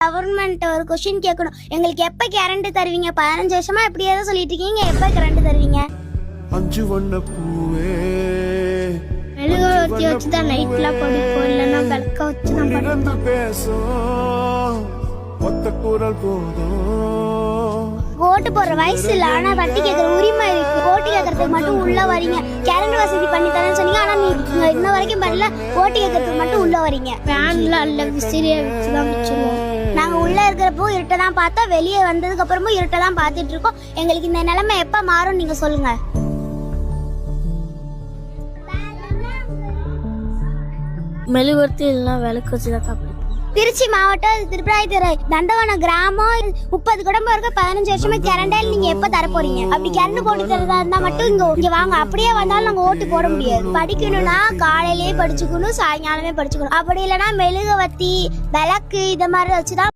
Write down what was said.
Government ஒரு question கேட்கணும், எங்களுக்கு எப்ப கரண்ட் தருவீங்க? 15 வருஷமா இப்படி ஏதோ சொல்லிட்டு இருக்கீங்க, எப்ப கரண்ட் தருவீங்க? 5 வண்ண பூவே மெழுகுவர்த்தி வச்சு தான் நைட்லாம் படுப்போம், இல்லைன்னா விளக்க வச்சு தான் படுப்போம். பேசும் ஒத்த குரல் போதும். ஓட்டு போடுற வயசு இல்ல, ஆனா வட்டி கேட்கற உரிமை இருக்கு. ஓட்டு கேட்கறதுக்கு மட்டும் உள்ள வரீங்க. கரண்ட் வசதி பண்ணி தரேன்னு சொன்னீங்க, ஆனா நீங்க இன்ன வரைக்கும் பண்ணல. ஓட்டு கேட்கறதுக்கு மட்டும் உள்ள வரீங்க. ஃபேன்ல இல்ல, விசிறிய வச்சுதான் வச்சிருவோம். நாங்க உள்ள இருக்கிறப்போ இருட்ட தான் பார்த்தா, வெளியே வந்ததுக்கு அப்புறமும் இருட்ட தான் பார்த்துட்டு இருக்கோம். எங்களுக்கு இந்த நிலைமை எப்ப மாறும் நீங்க சொல்லுங்க. மெழுகுவர்த்தி இல்லைன்னா விளக்கு வச்சுதான் சாப்பிடுவோம். திருச்சி மாவட்டம் திருப்பராய்த்துறை தண்டவனம் கிராமம் 30 குடும்பம் இருக்க 15 வருஷமா கரண்டே நீங்க எப்ப தர போறீங்க? அப்படி கரண்ட் போட்டு தரதா இருந்தா மட்டும் இங்க வாங்க. அப்படியே வந்தாலும் நாங்க ஓட்டு போட முடியாது. படிக்கணும்னா காலையிலேயே படிச்சுக்கணும், சாயங்காலமே படிச்சுக்கணும். அப்படி இல்லைன்னா மெழுகுவர்த்தி விளக்கு இத மாதிரி வச்சுதான்